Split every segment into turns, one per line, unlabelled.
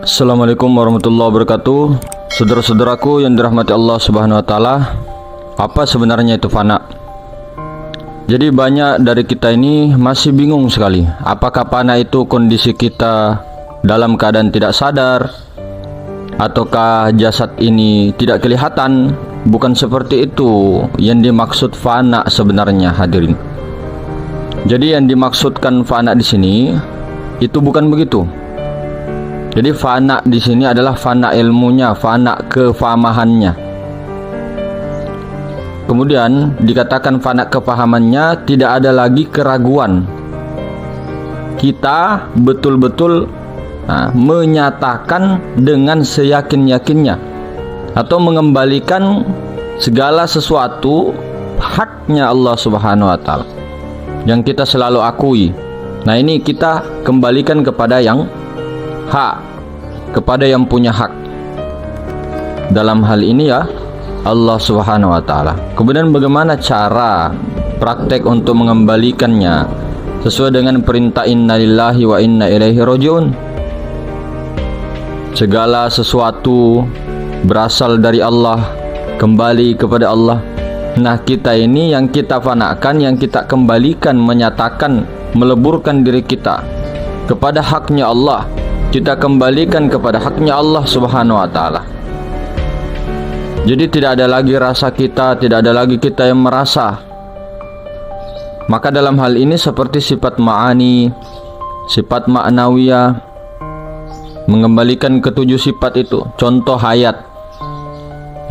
Assalamualaikum warahmatullahi wabarakatuh. Saudara-saudaraku yang dirahmati Allah Subhanahu wa taala, apa sebenarnya itu fana? Jadi banyak dari kita ini masih bingung sekali. Apakah fana itu kondisi kita dalam keadaan tidak sadar, ataukah jasad ini tidak kelihatan? Bukan seperti itu yang dimaksud fana sebenarnya, hadirin. Jadi yang dimaksudkan fana di sini itu bukan begitu. Jadi fana di sini adalah fana ilmunya, fana kefahamaannya. Kemudian dikatakan fana kepahamannya, tidak ada lagi keraguan. Kita betul-betul menyatakan dengan seyakin-yakinnya atau mengembalikan segala sesuatu haknya Allah Subhanahu wa taala yang kita selalu akui. Nah, ini kita kembalikan kepada yang hak, kepada yang punya hak. Dalam hal ini ya Allah Subhanahu wa taala. Kemudian bagaimana cara praktek untuk mengembalikannya sesuai dengan perintah innalillahi wa inna ilaihi rajiun? Segala sesuatu berasal dari Allah, kembali kepada Allah. Nah, kita ini yang kita fanakan, yang kita kembalikan, menyatakan, meleburkan diri kita kepada haknya Allah. Kita kembalikan kepada haknya Allah Subhanahu wa taala. Jadi tidak ada lagi rasa kita, tidak ada lagi kita yang merasa. Maka dalam hal ini seperti sifat ma'ani, sifat ma'nawiyah, mengembalikan ketujuh sifat itu. Contoh hayat.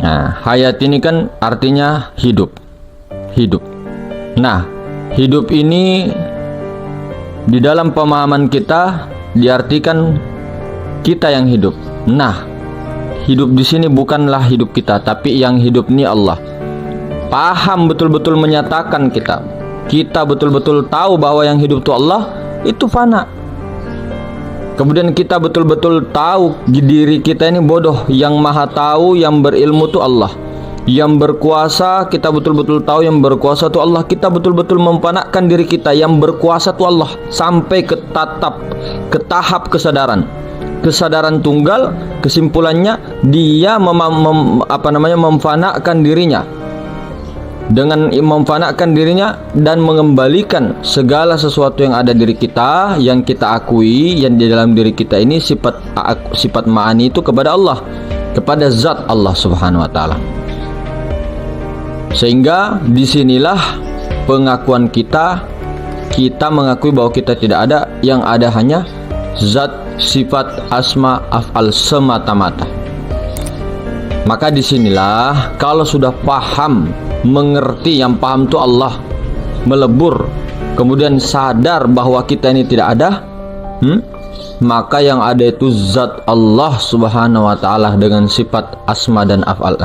Nah, hayat ini kan artinya hidup. Hidup. Nah, hidup ini di dalam pemahaman kita diartikan kita yang hidup. Nah, hidup di sini bukanlah hidup kita, tapi yang hidup ini Allah. Paham betul-betul, menyatakan kita betul-betul tahu bahwa yang hidup itu Allah, itu fana. Kemudian kita betul-betul tahu diri kita ini bodoh. Yang maha tahu, yang berilmu itu Allah. Yang berkuasa, kita betul-betul tahu yang berkuasa itu Allah. Kita betul-betul memfanakkan diri kita, yang berkuasa itu Allah, sampai ke tahap kesadaran. Kesadaran tunggal, kesimpulannya dia memfanakkan dirinya. Dengan memfanakkan dirinya dan mengembalikan segala sesuatu yang ada diri kita, yang kita akui, yang di dalam diri kita ini sifat ma'ani itu kepada Allah, kepada zat Allah Subhanahu wa taala. Sehingga disinilah pengakuan kita mengakui bahwa kita tidak ada, yang ada hanya zat, sifat, asma, af'al semata-mata. Maka disinilah kalau sudah paham, mengerti, yang paham itu Allah, melebur, kemudian sadar bahwa kita ini tidak ada, maka yang ada itu zat Allah Subhanahu wa taala dengan sifat asma dan af'al.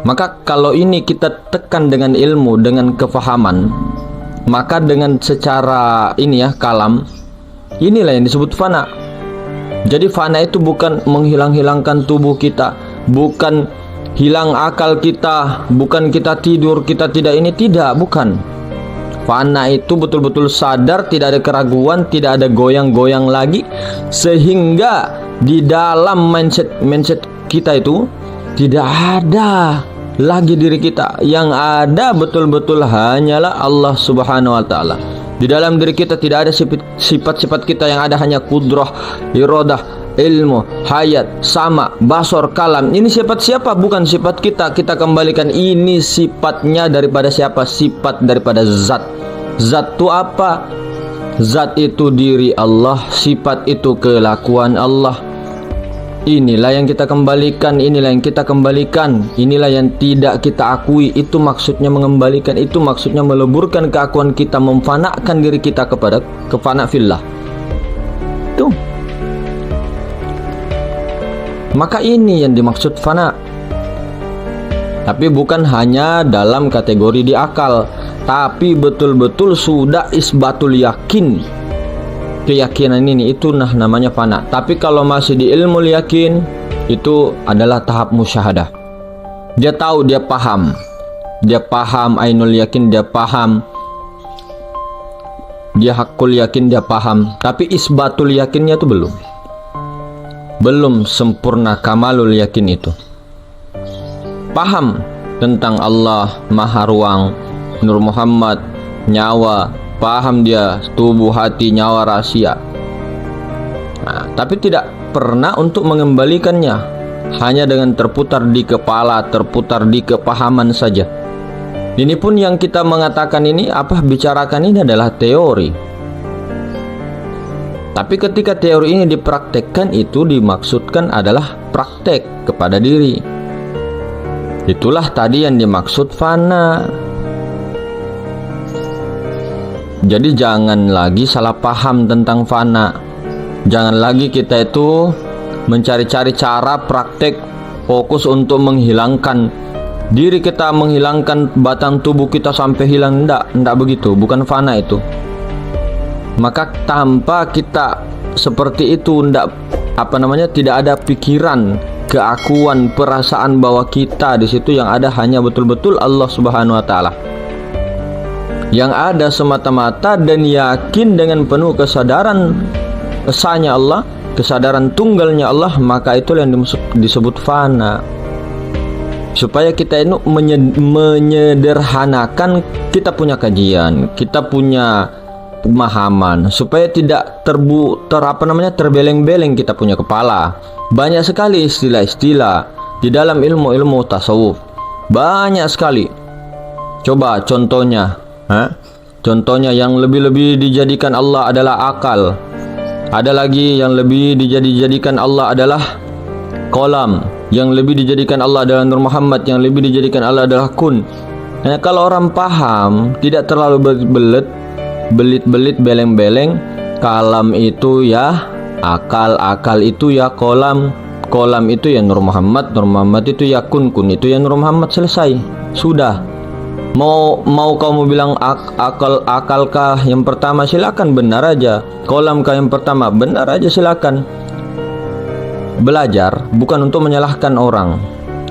Maka kalau ini kita tekan dengan ilmu, dengan kefahaman, maka dengan secara ini ya, kalam, inilah yang disebut fana. Jadi fana itu bukan menghilang-hilangkan tubuh kita, bukan hilang akal kita, bukan kita tidur, kita tidak ini, tidak, bukan. Fana itu betul-betul sadar, tidak ada keraguan, tidak ada goyang-goyang lagi, sehingga di dalam mindset kita itu tidak ada lagi diri kita. Yang ada betul-betul hanyalah Allah Subhanahu wa taala. Di dalam diri kita tidak ada sifat-sifat kita, yang ada hanya kudrah, iradah, ilmu, hayat, sama, basor, kalam. Ini sifat siapa? Bukan sifat kita. Kita kembalikan ini sifatnya daripada siapa? Sifat daripada zat. Zat itu apa? Zat itu diri Allah, sifat itu kelakuan Allah. Inilah yang kita kembalikan, inilah yang kita kembalikan, inilah yang tidak kita akui. Itu maksudnya mengembalikan, itu maksudnya meleburkan keakuan kita, memfanakkan diri kita kepada kefana fillah. Tuh. Maka ini yang dimaksud fana. Tapi bukan hanya dalam kategori di akal, tapi betul-betul sudah isbatul yakin. Keyakinan ini itu namanya fana. Tapi kalau masih di ilmu yakin, itu adalah tahap musyahadah. Dia tahu, dia paham, ainul yakin, dia paham, dia hakul yakin, dia paham. Tapi isbatul yakinnya itu belum. belum sempurna kamalul yakin itu. Paham tentang Allah Maha Ruang, Nur Muhammad, nyawa, paham dia tubuh, hati, nyawa, rahasia. Tapi tidak pernah untuk mengembalikannya, hanya dengan terputar di kepala, terputar di kepahaman saja. Ini pun yang kita mengatakan ini, bicarakan ini adalah teori. Tapi ketika teori ini dipraktekkan, itu dimaksudkan adalah praktek kepada diri. Itulah tadi yang dimaksud fana. Jadi jangan lagi salah paham tentang fana. Jangan lagi kita itu mencari-cari cara praktek fokus untuk menghilangkan diri kita, menghilangkan batang tubuh kita sampai hilang. Enggak begitu, bukan fana itu. Maka tanpa kita seperti itu, tidak ada pikiran, keakuan, perasaan bahwa kita di situ yang ada hanya betul-betul Allah Subhanahu wa taala. Yang ada semata-mata dan yakin dengan penuh kesadaran esanya Allah, kesadaran tunggalnya Allah, maka itu yang disebut fana. Supaya kita ini menyederhanakan, kita punya kajian, kita punya pemahaman, supaya tidak terbeleng-beleng kita punya kepala. Banyak sekali istilah-istilah di dalam ilmu-ilmu tasawuf, banyak sekali. Coba contohnya, contohnya yang lebih-lebih dijadikan Allah adalah akal. Ada lagi yang lebih dijadikan Allah adalah kolam, yang lebih dijadikan Allah adalah Nur Muhammad, yang lebih dijadikan Allah adalah kun. Nah, kalau orang paham, tidak terlalu belit-belit, beleng-beleng, kalam itu ya akal, akal itu ya kolam, kolam itu ya Nur Muhammad, Nur Muhammad itu ya kun, kun itu ya Nur Muhammad. Selesai, sudah. Mau kamu bilang akalkah yang pertama, silakan, benar aja. Kolamkah yang pertama, benar aja, silakan. Belajar bukan untuk menyalahkan orang.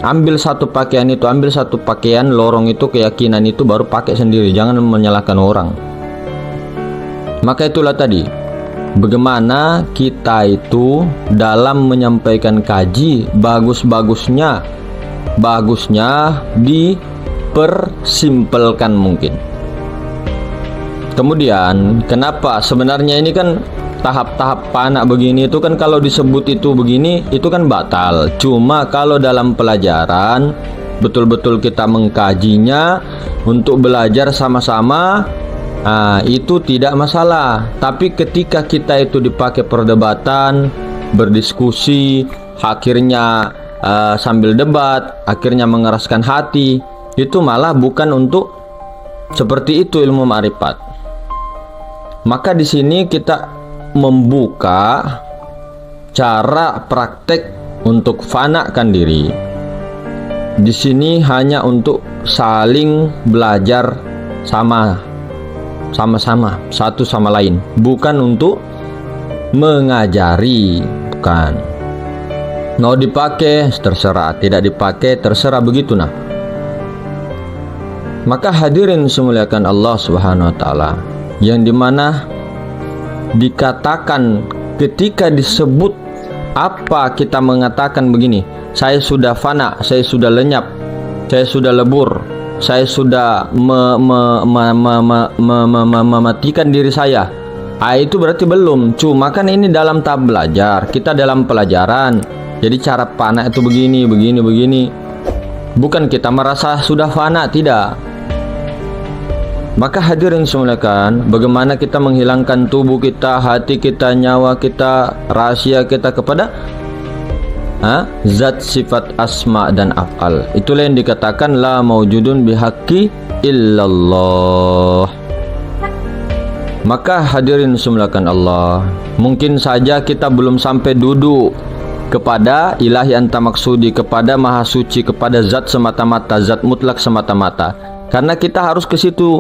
Ambil satu pakaian itu, ambil satu pakaian, lorong itu, keyakinan itu, baru pakai sendiri. Jangan menyalahkan orang. Maka itulah tadi, bagaimana kita itu dalam menyampaikan kaji, bagusnya dipersimpelkan mungkin. Kemudian kenapa sebenarnya ini kan tahap-tahap fana begini itu kan, kalau disebut itu begini itu kan batal. Cuma kalau dalam pelajaran betul-betul kita mengkajinya untuk belajar sama-sama, itu tidak masalah. Tapi ketika kita itu dipakai perdebatan, berdiskusi, akhirnya sambil debat, akhirnya mengeraskan hati, itu malah bukan untuk seperti itu ilmu ma'rifat. Maka di sini kita membuka cara praktek untuk fanakan diri. Di sini hanya untuk saling belajar sama-sama satu sama lain, bukan untuk mengajari, bukan. Mau dipakai terserah, tidak dipakai terserah, begitu nah. Maka hadirin semuliakan Allah Subhanahu wa taala, yang dimana dikatakan ketika disebut apa kita mengatakan begini, saya sudah fana, saya sudah lenyap, saya sudah lebur, saya sudah mematikan diri saya. Itu berarti belum. Cuma kan ini dalam tahap belajar, kita dalam pelajaran. Jadi cara fana itu begini. Bukan kita merasa sudah fana, tidak. Maka hadirin semuliakan, bagaimana kita menghilangkan tubuh kita, hati kita, nyawa kita, rahasia kita kepada zat, sifat, asma dan af'al. Itulah yang dikatakan la maujudun bihaqqi illallah. Maka hadirin semuliakan Allah, mungkin saja kita belum sampai duduk kepada ilahi anta maksudi, kepada maha suci, kepada zat semata-mata, zat mutlak semata-mata. Karena kita harus ke situ,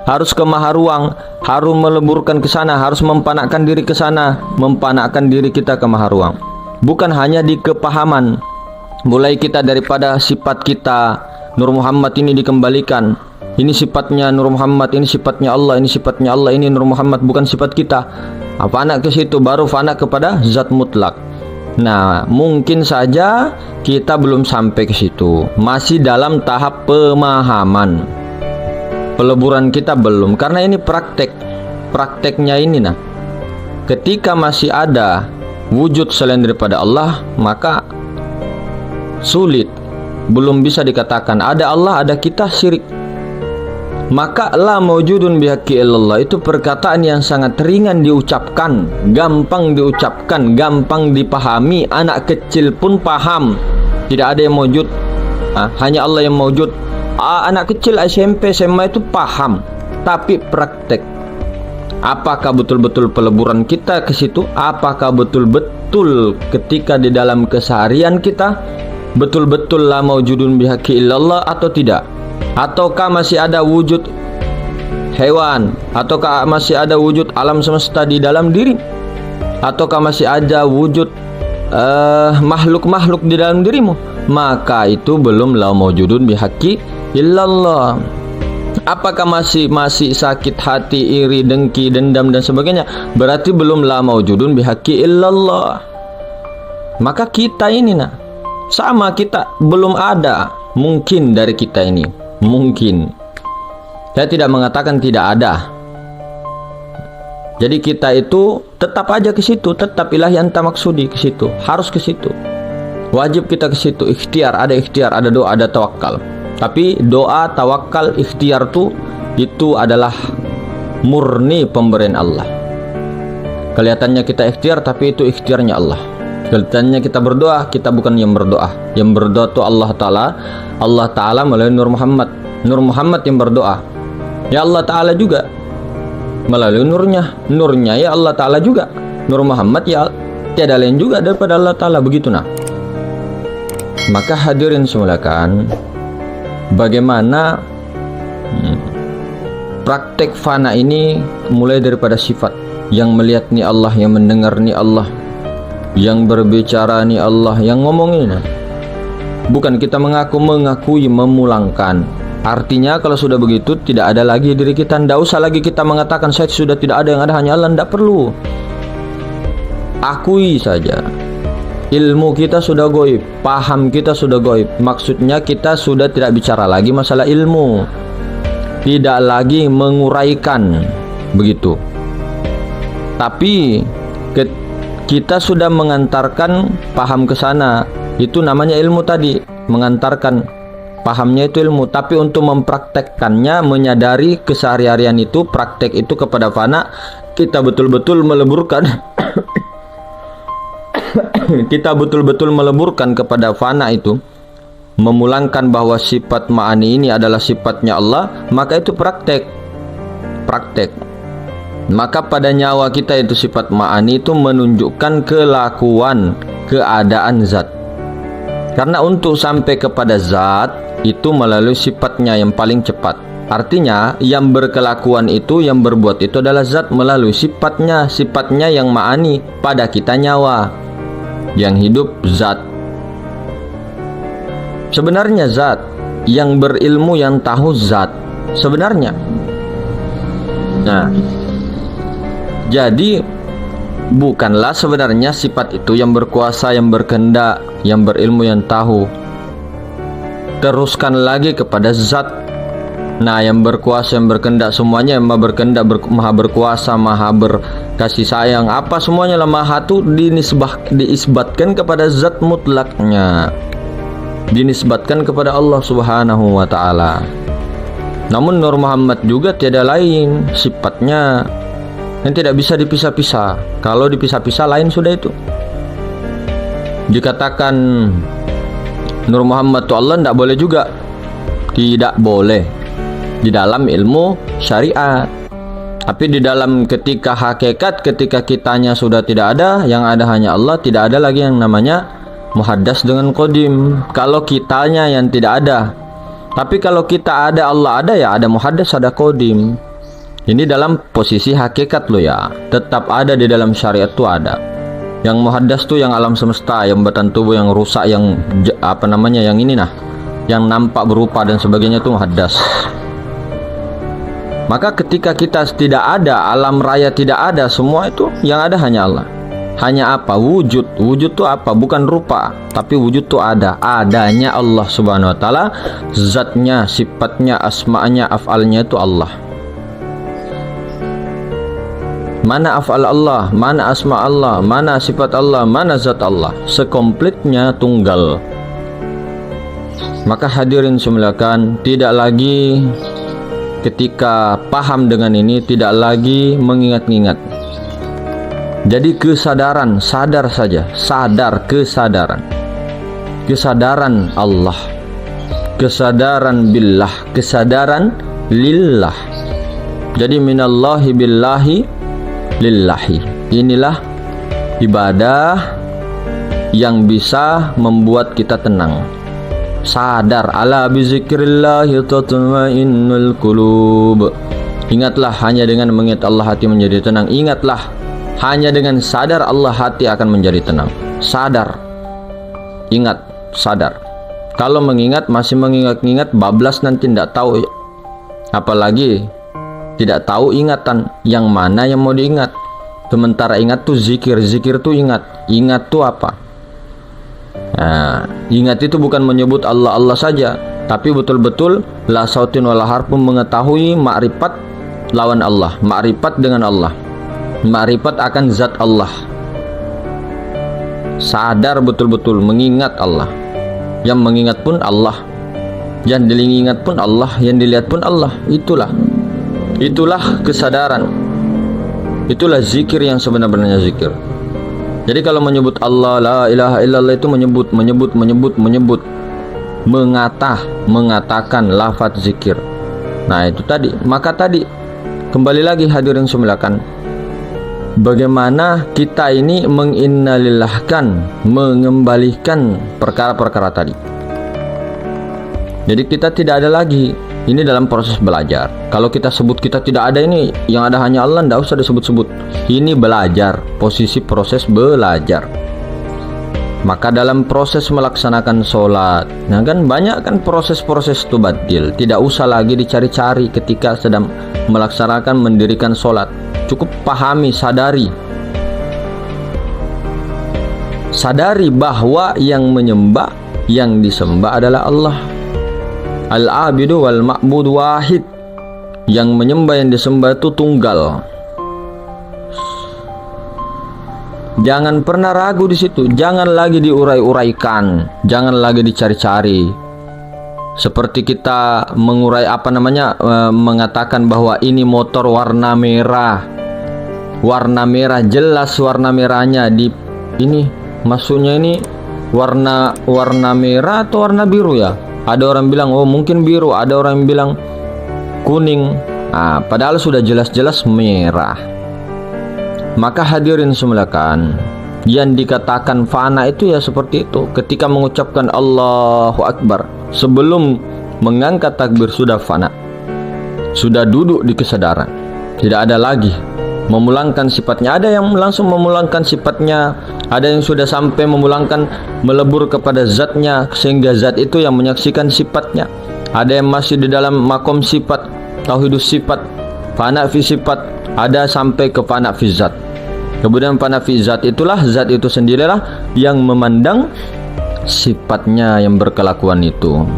harus ke maha ruang, harus meleburkan ke sana, harus mempanakkan diri ke sana, mempanakkan diri kita ke maha ruang. Bukan hanya di kepahaman. Mulai kita daripada sifat kita, Nur Muhammad ini dikembalikan. Ini sifatnya Nur Muhammad, ini sifatnya Allah, ini sifatnya Allah, ini Nur Muhammad, bukan sifat kita. Fana ke situ, baru fana kepada zat mutlak. Nah, mungkin saja kita belum sampai ke situ, masih dalam tahap pemahaman. Peleburan kita belum, karena ini prakteknya ini. Nah, ketika masih ada wujud selain daripada Allah, maka sulit, belum bisa dikatakan ada Allah, ada kita, syirik. Maka la maujudun bihaqqi illallah itu perkataan yang sangat ringan diucapkan, gampang diucapkan, gampang dipahami, anak kecil pun paham. Tidak ada yang maujud, hanya Allah yang maujud. Anak kecil SMP, SMA itu paham, tapi praktek. Apakah betul-betul peleburan kita ke situ? Apakah betul-betul ketika di dalam keseharian kita betul-betul la maujudun bihaqqi illallah atau tidak? Ataukah masih ada wujud hewan? Ataukah masih ada wujud alam semesta di dalam diri? Ataukah masih ada wujud makhluk-makhluk di dalam dirimu? Maka itu belum la maujudun bihaqqi illallah. Apakah masih sakit hati, iri, dengki, dendam dan sebagainya? Berarti belum la maujudun bihaqqi illallah. Maka kita ini sama, kita belum ada. Mungkin dari kita ini, mungkin. Saya tidak mengatakan tidak ada. Jadi kita itu tetap aja ke situ, tetap ilahi anta maksudi ke situ, harus ke situ. Wajib kita ke situ, ikhtiar, ada doa, ada tawakal. Tapi doa, tawakal, ikhtiar itu adalah murni pemberian Allah. Kelihatannya kita ikhtiar, tapi itu ikhtiarnya Allah. Kelihatannya kita berdoa, kita bukan yang berdoa. Yang berdoa itu Allah Ta'ala. Allah Ta'ala melalui Nur Muhammad. Nur Muhammad yang berdoa. Ya Allah Ta'ala juga melalui nurnya. Nurnya ya Allah Ta'ala juga. Nur Muhammad ya tiada lain juga daripada Allah Ta'ala. Begitu nah. Maka hadirin semulakan, bagaimana praktek fana ini mulai daripada sifat. Yang melihat ni Allah, yang mendengar ni Allah, yang berbicara ni Allah, yang ngomong ini. Bukan kita mengakui, memulangkan. Artinya kalau sudah begitu tidak ada lagi diri kita. Tidak usah lagi kita mengatakan saya sudah tidak ada, yang ada hanya Allah. Tidak perlu. Akui saja. Ilmu kita sudah goib, paham kita sudah goib. Maksudnya kita sudah tidak bicara lagi masalah ilmu, tidak lagi menguraikan begitu. Tapi kita sudah mengantarkan paham ke sana. Itu namanya ilmu tadi, mengantarkan pahamnya itu ilmu. Tapi untuk mempraktekkannya, menyadari keseharian itu, praktek itu kepada fana, kita betul-betul meleburkan kita betul-betul meleburkan kepada fana itu, memulangkan bahwa sifat ma'ani ini adalah sifatnya Allah, maka itu praktek. Maka pada nyawa kita itu sifat ma'ani itu menunjukkan kelakuan, keadaan zat. Karena untuk sampai kepada zat itu melalui sifatnya yang paling cepat. Artinya yang berkelakuan itu, yang berbuat itu adalah zat melalui sifatnya yang ma'ani. Pada kita nyawa, yang hidup zat. Sebenarnya zat, yang berilmu, yang tahu zat sebenarnya. Nah, jadi bukanlah sebenarnya sifat itu yang berkuasa, yang berkehendak, yang berilmu, yang tahu. Teruskan lagi kepada zat. Nah, yang berkuasa, yang berkehendak, semuanya yang maha berkehendak, maha berkuasa, maha berkasih sayang, apa semuanya lah maha itu diisbatkan kepada zat mutlaknya, dinisbatkan kepada Allah Subhanahu wa ta'ala. Namun Nur Muhammad juga tiada lain sifatnya, yang tidak bisa dipisah-pisah. Kalau dipisah-pisah lain sudah itu. Dikatakan Nur Muhammad itu Allah, tidak boleh juga. Tidak boleh di dalam ilmu syariat. Tapi di dalam ketika hakikat, ketika kitanya sudah tidak ada, yang ada hanya Allah, tidak ada lagi yang namanya muhaddas dengan qadim. Kalau kitanya yang tidak ada. Tapi kalau kita ada, Allah ada, ya ada muhaddas, ada qadim. Ini dalam posisi hakikat lo ya. Tetap ada di dalam syariat itu ada. Yang muhaddas tuh yang alam semesta, yang batan tubuh, yang rusak, yang yang ini yang nampak berupa dan sebagainya itu muhaddas. Maka ketika kita tidak ada, alam raya tidak ada, semua itu yang ada hanya Allah. hanya apa? Wujud. Wujud itu apa? Bukan rupa, tapi wujud itu ada. Adanya Allah Subhanahu wa taala, zatnya, sifatnya, asma'nya, af'alnya itu Allah. Mana af'al Allah, mana asma Allah, mana sifat Allah, mana zat Allah, sekomplitnya tunggal. Maka hadirin semuliakan, tidak lagi ketika paham dengan ini, tidak lagi mengingat-ingat. Jadi kesadaran, sadar saja, sadar, kesadaran Allah, kesadaran billah, kesadaran lillah. Jadi minallahi billahi lillahi. Inilah ibadah yang bisa membuat kita tenang. Sadar, ala bizikrillahi tatma'innul qulub. Ingatlah, hanya dengan mengingat Allah hati menjadi tenang. Ingatlah, hanya dengan sadar Allah hati akan menjadi tenang. Sadar, ingat, sadar. Kalau mengingat masih mengingat-ingat, bablas nanti tidak tahu. Apalagi tidak tahu ingatan yang mana yang mau diingat. Sementara ingat tuh zikir, zikir tuh ingat. Ingat tuh apa? Nah, ingat itu bukan menyebut Allah Allah saja, tapi betul-betul la sautin wala harfun, mengetahui makrifat lawan Allah, makrifat dengan Allah, makrifat akan zat Allah. Sadar betul-betul mengingat Allah. Yang mengingat pun Allah, yang diingat pun Allah, yang dilihat pun Allah. Itulah kesadaran. Itulah zikir yang sebenar-benarnya zikir. Jadi kalau menyebut Allah, la ilaha illallah, itu menyebut, mengatakan lafaz zikir. Nah itu tadi. Maka tadi kembali lagi hadirin semuliakan, bagaimana kita ini menginnalillahkan, mengembalikan perkara-perkara tadi. Jadi kita tidak ada lagi. Ini dalam proses belajar. Kalau kita sebut kita tidak ada, ini yang ada hanya Allah, tidak usah disebut-sebut. Ini belajar, posisi proses belajar. Maka dalam proses melaksanakan sholat, nah kan banyak kan proses-proses itu batil. Tidak usah lagi dicari-cari ketika sedang melaksanakan mendirikan sholat. Cukup pahami, sadari. Sadari bahwa yang menyembah, yang disembah adalah Allah. Al-abidu wal ma'bud wahid. Yang menyembah, yang disembah itu tunggal. Jangan pernah ragu di situ. Jangan lagi diurai-uraikan. Jangan lagi dicari-cari. Seperti kita mengurai mengatakan bahwa ini motor warna merah. Warna merah, jelas warna merahnya di ini. Maksudnya ini warna merah atau warna biru ya? Ada orang bilang oh mungkin biru, ada orang yang bilang kuning. Nah, padahal sudah jelas-jelas merah. Maka hadirin semuliakan, yang dikatakan fana itu ya seperti itu. Ketika mengucapkan Allahu Akbar, sebelum mengangkat takbir sudah fana, sudah duduk di kesadaran, tidak ada lagi memulangkan sifatnya. Ada yang langsung memulangkan sifatnya, ada yang sudah sampai memulangkan, melebur kepada zatnya, sehingga zat itu yang menyaksikan sifatnya. Ada yang masih di dalam makom sifat, tauhidus sifat, fana fi sifat, ada sampai ke fana fi zat. Kemudian fana fi zat itulah, zat itu sendirilah yang memandang sifatnya yang berkelakuan itu.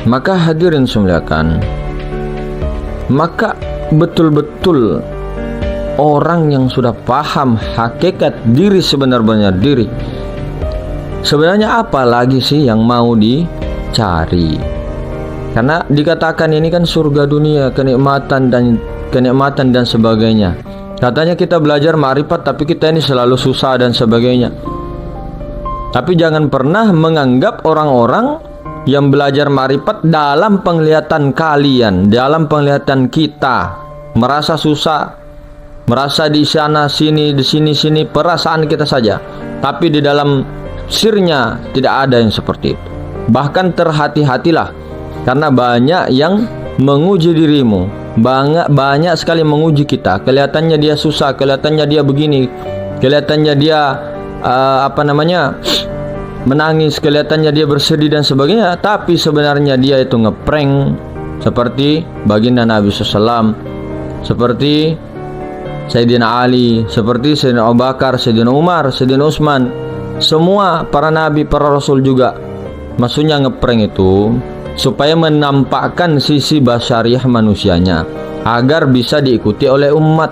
Maka hadirin semuliakan, maka betul-betul orang yang sudah paham hakikat diri sebenar-benarnya diri, sebenarnya apa lagi sih yang mau dicari? Karena dikatakan ini kan surga dunia, kenikmatan dan sebagainya. Katanya kita belajar ma'rifat, tapi kita ini selalu susah dan sebagainya. Tapi jangan pernah menganggap orang-orang yang belajar ma'rifat dalam penglihatan kalian, dalam penglihatan kita, merasa susah, merasa di sana sini, di sini perasaan kita saja, tapi di dalam sirnya tidak ada yang seperti itu. Bahkan terhati-hatilah, karena banyak yang menguji dirimu, banyak sekali menguji kita. Kelihatannya dia susah, kelihatannya dia begini, kelihatannya dia menangis, kelihatannya dia bersedih dan sebagainya, tapi sebenarnya dia itu ngeprank. Seperti baginda Nabi SAW, seperti Sayyidina Ali, seperti Sayyidina Abu Bakar, Sayyidina Umar, Sayyidina Utsman. Semua para nabi, para rasul juga. Maksudnya ngeprank itu supaya menampakkan sisi basyariah manusianya agar bisa diikuti oleh umat.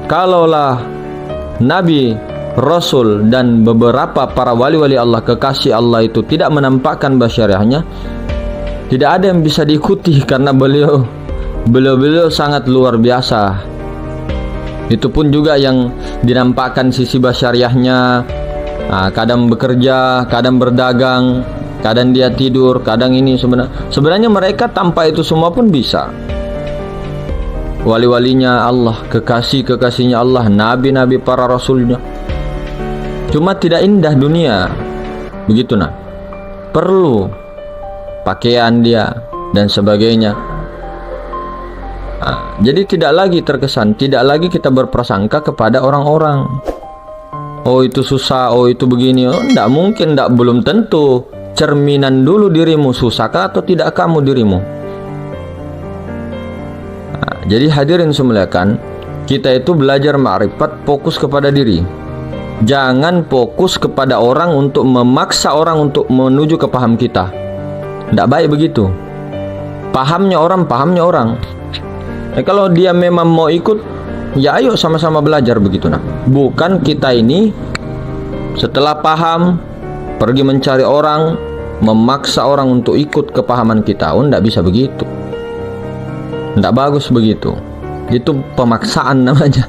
Kalaulah nabi, rasul dan beberapa para wali-wali Allah, kekasih Allah itu tidak menampakkan basyariahnya, tidak ada yang bisa diikuti karena beliau sangat luar biasa. Itu pun juga yang dinampakkan sisi basyariahnya. Kadang bekerja, kadang berdagang, kadang dia tidur, kadang ini. Sebenarnya mereka tanpa itu semua pun bisa. Wali-walinya Allah, kekasih-kekasihnya Allah, nabi-nabi, para rasulnya. Cuma tidak indah dunia. Begitu nah. Perlu pakaian dia dan sebagainya. Jadi tidak lagi terkesan, tidak lagi kita berprasangka kepada orang-orang. Oh itu susah, oh itu begini. Oh tidak mungkin, belum tentu. Cerminan dulu dirimu, susahkah atau tidak kamu dirimu. Jadi hadirin semuliakan, kita itu belajar ma'rifat, fokus kepada diri. Jangan fokus kepada orang untuk memaksa orang untuk menuju ke paham kita. Tidak baik begitu. Pahamnya orang. Kalau dia memang mau ikut, ya ayo sama-sama belajar begitu nah. Bukan kita ini setelah paham pergi mencari orang, memaksa orang untuk ikut kepahaman kita. Oh, tidak bisa begitu. Tidak bagus begitu. Itu pemaksaan namanya.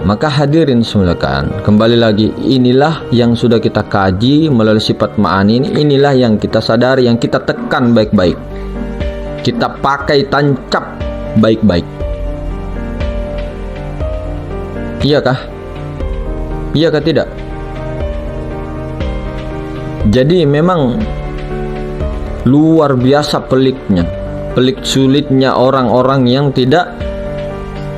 Maka hadirin semuliakan, kembali lagi, inilah yang sudah kita kaji melalui sifat ma'ani ini. Inilah yang kita sadari, yang kita tekan baik-baik, kita pakai tancap baik-baik. Iyakah? Iyakah tidak? Jadi memang luar biasa pelik sulitnya orang-orang yang tidak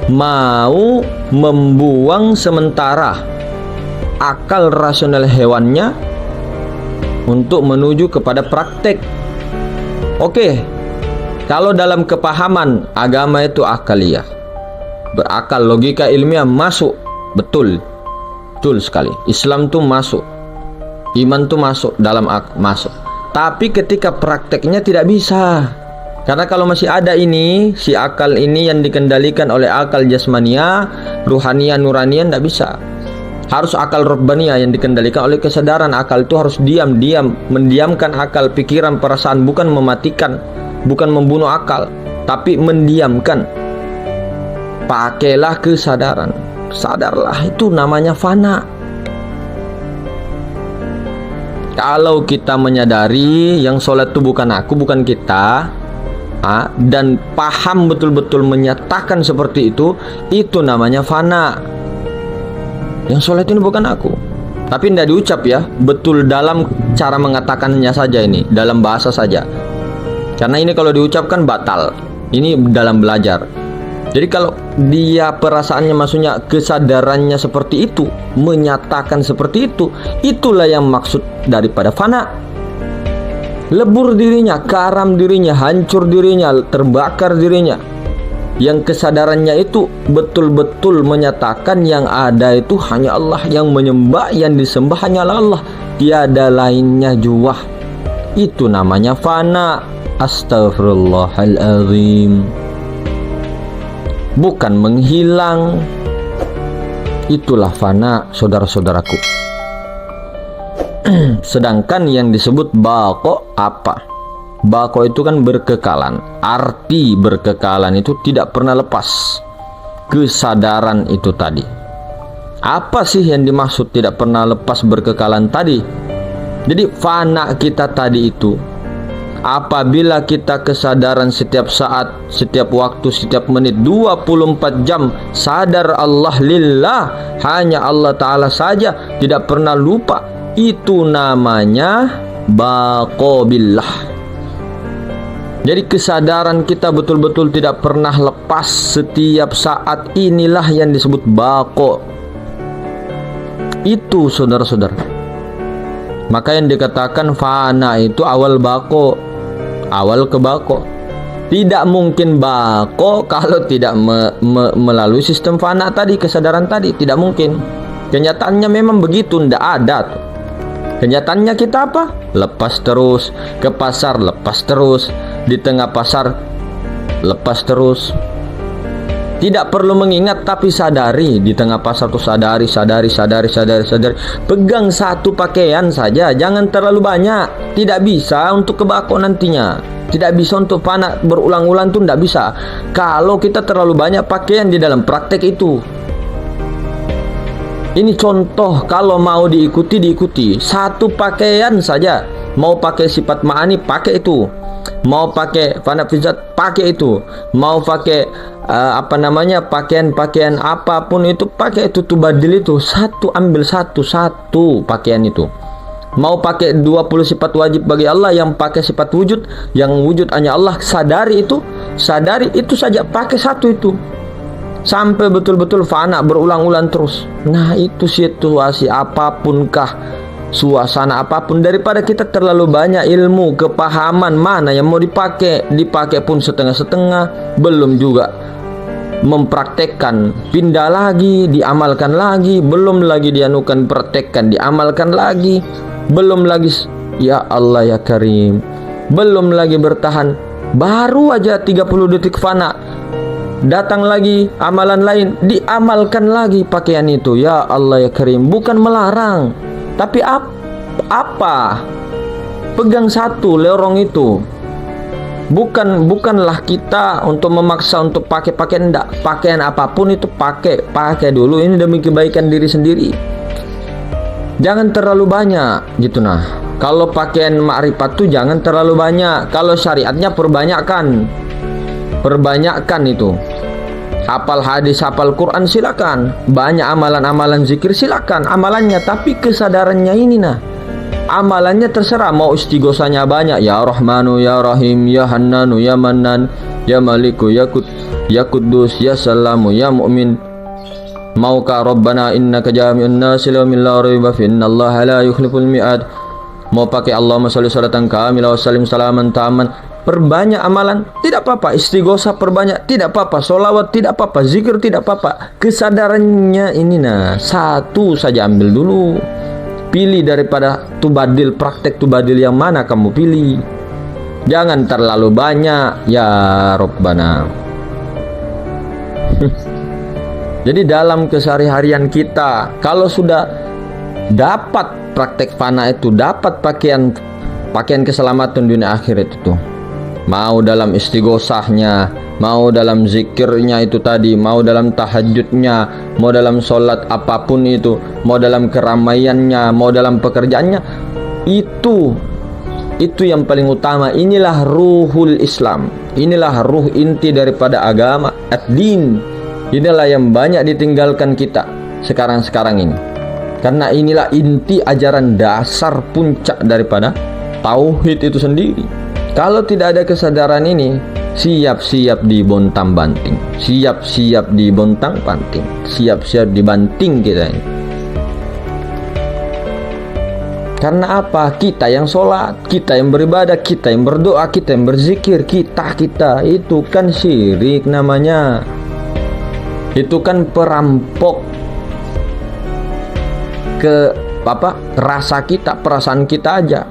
mau membuang sementara akal rasional hewannya untuk menuju kepada praktek. Oke, kalau dalam kepahaman agama itu akaliyah, berakal, logika ilmiah masuk, betul sekali. Islam tuh masuk, iman tuh masuk dalam masuk. Tapi ketika prakteknya tidak bisa. Karena kalau masih ada ini, si akal ini yang dikendalikan oleh akal jasmania, ruhania, nurania, tidak bisa. Harus akal robbania yang dikendalikan oleh kesadaran. Akal itu harus mendiamkan akal, pikiran, perasaan, bukan mematikan, bukan membunuh akal, tapi mendiamkan. Pakailah kesadaran, sadarlah, itu namanya fana. Kalau kita menyadari yang sholat itu bukan aku, bukan kita, dan paham betul-betul menyatakan seperti itu namanya fana. Yang sholat ini bukan aku, tapi tidak diucap ya, betul dalam cara mengatakannya saja, ini dalam bahasa saja. Karena ini kalau diucapkan batal. Ini dalam belajar. Jadi kalau dia perasaannya, maksudnya kesadarannya seperti itu, menyatakan seperti itu, itulah yang maksud daripada fana. Lebur dirinya, karam dirinya, hancur dirinya, terbakar dirinya. Yang kesadarannya itu betul-betul menyatakan yang ada itu hanya Allah, yang menyembah, yang disembah hanyalah Allah, tiada lainnya jua. Itu namanya fana. Astaghfirullahaladzim. Bukan menghilang. Itulah fana, saudara-saudaraku. Sedangkan yang disebut baqo apa? Baqo itu kan berkekalan. Arti berkekalan itu tidak pernah lepas. Kesadaran itu tadi. Apa sih yang dimaksud tidak pernah lepas berkekalan tadi? Jadi fana kita tadi itu, apabila kita kesadaran setiap saat, setiap waktu, setiap menit, 24 jam sadar Allah lillah, hanya Allah Ta'ala saja, tidak pernah lupa, itu namanya baqo billah. Jadi kesadaran kita betul-betul tidak pernah lepas setiap saat, inilah yang disebut baqo. Itu saudara-saudara. Maka yang dikatakan fana itu awal baqo, awal ke baqo. Tidak mungkin bako kalau tidak melalui sistem fana tadi, kesadaran tadi. Tidak mungkin. Kenyataannya memang begitu, tidak ada tuh. Kenyataannya kita apa? Lepas terus. Ke pasar lepas terus. Di tengah pasar lepas terus. Tidak perlu mengingat, tapi sadari. Di tengah pasar tuh sadari. Pegang satu pakaian saja, jangan terlalu banyak. Tidak bisa untuk kebako nantinya. Tidak bisa untuk fana berulang-ulang tuh, tidak bisa. Kalau kita terlalu banyak pakaian di dalam praktek itu. Ini contoh, kalau mau diikuti. Satu pakaian saja. Mau pakai sifat ma'ani, pakai itu. Mau pakai fana fizat, pakai itu. Mau pakai pakaian apapun itu, pakai itu. Tubadil itu satu, ambil satu pakaian itu. Mau pakai 20 sifat wajib bagi Allah, yang pakai sifat wujud, yang wujud hanya Allah, sadari itu saja, pakai satu itu. Sampai betul-betul fana berulang-ulang terus. Nah, itu situasi apapunkah, suasana apapun, daripada kita terlalu banyak ilmu, kepahaman mana yang mau dipakai pun setengah-setengah, belum juga mempraktekkan, pindah lagi, diamalkan lagi, belum lagi dianukan, praktekkan, diamalkan lagi, belum lagi, ya Allah ya Karim, belum lagi bertahan, baru aja 30 detik fana, datang lagi amalan lain, diamalkan lagi pakaian itu. Ya Allah ya Karim, bukan melarang, tapi apa? Pegang satu lorong itu. Bukanlah kita untuk memaksa untuk pakai pakaian, enggak. Pakaian apapun itu pakai dulu, ini demi kebaikan diri sendiri. Jangan terlalu banyak gitu. Nah, kalau pakaian ma'rifat tuh jangan terlalu banyak. Kalau syariatnya perbanyakkan itu. Hafal hadis, hafal Quran silakan. Banyak amalan-amalan zikir silakan amalannya, tapi kesadarannya ini nah. Amalannya terserah, mau istighosanya banyak, ya Rahmanu, ya Rahim, ya Hannanu, ya Mannan, ya Maliku, ya Quddus, ya Salamu, ya Mu'min. Maukah Rabbana innaka jami'un nasi liyaumin la raiba fi innallaha la yukhliful mi'ad. Mau pakai Allahumma sholli sholatan kamilah wa sallim salaman taman. Perbanyak amalan, tidak apa-apa. Istighosah perbanyak, tidak apa-apa. Sholawat tidak apa-apa, zikir tidak apa-apa. Kesadarannya ini nah, satu saja ambil dulu. Pilih daripada tubadil, praktek tubadil yang mana kamu pilih. Jangan terlalu banyak, ya Rabbana. Jadi dalam keseharian kita, kalau sudah dapat praktek fana itu, dapat pakaian keselamatan dunia akhirat itu, mau dalam istighosahnya, mau dalam zikirnya itu tadi, mau dalam tahajudnya, mau dalam sholat apapun itu, mau dalam keramaiannya, mau dalam pekerjaannya, itu yang paling utama. Inilah ruhul Islam, inilah ruh inti daripada agama ad-din. Inilah yang banyak ditinggalkan kita sekarang ini, karena inilah inti ajaran dasar puncak daripada tauhid itu sendiri. Kalau tidak ada kesadaran ini, siap-siap dibontang-banting, siap-siap dibontang-banting, siap-siap dibanting kita ini. Karena apa? Kita yang sholat, kita yang beribadah, kita yang berdoa, kita yang berzikir, kita itu kan syirik namanya. Itu kan perampok rasa kita, perasaan kita aja.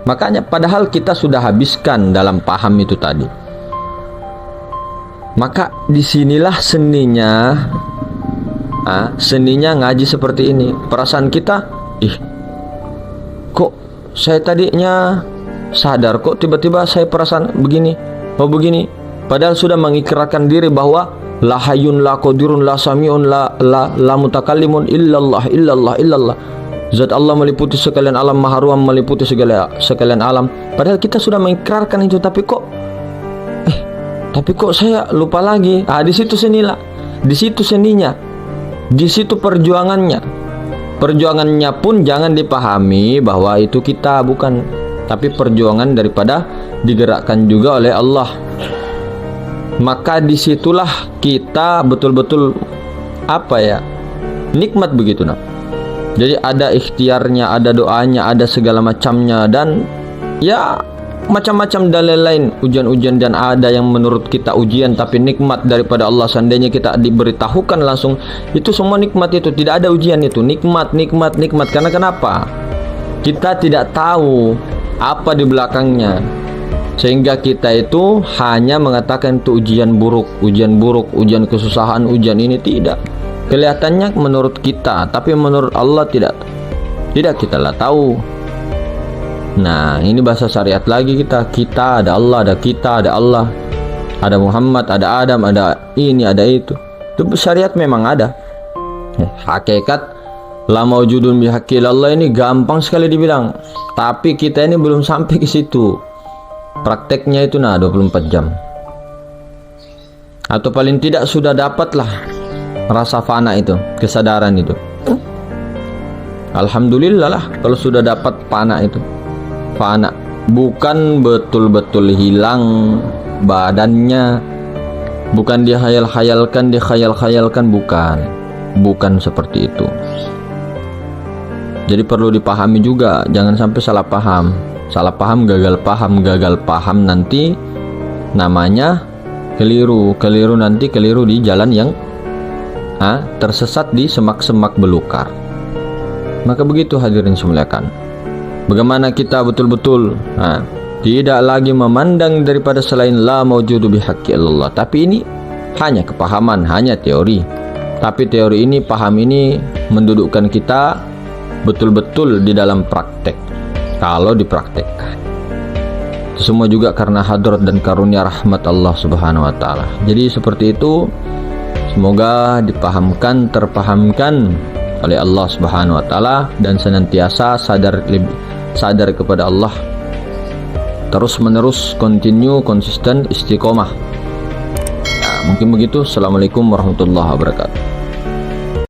Makanya padahal kita sudah habiskan dalam paham itu tadi. Maka disinilah seninya ngaji seperti ini. Perasaan kita, kok saya tadinya sadar, kok tiba-tiba saya perasaan begini. Padahal sudah mengikrarkan diri bahwa la hayyun la qadirun la sami'un la mutakallimun illallah. Zat Allah meliputi sekalian alam, maha ruam meliputi sekalian alam. Padahal kita sudah mengikrarkan itu, tapi kok saya lupa lagi. Di situ seninya, di situ perjuangannya. Perjuangannya pun jangan dipahami bahwa itu kita, bukan, tapi perjuangan daripada digerakkan juga oleh Allah. Maka disitulah kita betul-betul nikmat begitu nah. Jadi ada ikhtiarnya, ada doanya, ada segala macamnya, dan ya macam-macam dalil lain, ujian-ujian, dan ada yang menurut kita ujian tapi nikmat daripada Allah. Seandainya kita diberitahukan langsung, itu semua nikmat, itu tidak ada ujian, itu nikmat. Karena kenapa? Kita tidak tahu apa di belakangnya, sehingga kita itu hanya mengatakan itu ujian buruk, ujian kesusahan, ujian ini. Tidak, kelihatannya menurut kita, tapi menurut Allah tidak kita lah tahu. Nah, ini bahasa syariat lagi kita ada Allah, ada kita, ada Allah, ada Muhammad, ada Adam, ada ini, ada itu. Itu syariat memang ada. Hakikat la maujudun bihaqqil Allah ini gampang sekali dibilang, tapi kita ini belum sampai ke situ. Prakteknya itu 24 jam. Atau paling tidak sudah dapatlah rasa fana itu, kesadaran itu. Alhamdulillah lah kalau sudah dapat fana itu. Fana bukan betul-betul hilang badannya, bukan dihayal-hayalkan, bukan seperti itu. Jadi perlu dipahami juga, jangan sampai salah paham, gagal paham nanti namanya keliru nanti keliru di jalan yang tersesat di semak-semak belukar. Maka begitu hadirin semuliakan, bagaimana kita betul-betul tidak lagi memandang daripada selain la maujudu bihaqqi Allah. Tapi ini hanya kepahaman, hanya teori. Tapi teori ini, paham ini mendudukkan kita betul-betul di dalam praktek. Kalau dipraktekkan, itu semua juga karena hadrat dan karunia rahmat Allah Subhanahu wa taala. Jadi seperti itu, semoga dipahamkan, terpahamkan oleh Allah Subhanahu wa taala, dan senantiasa sadar kepada Allah, terus menerus, konsisten, istiqomah. Mungkin begitu. Assalamualaikum warahmatullahi wabarakatuh.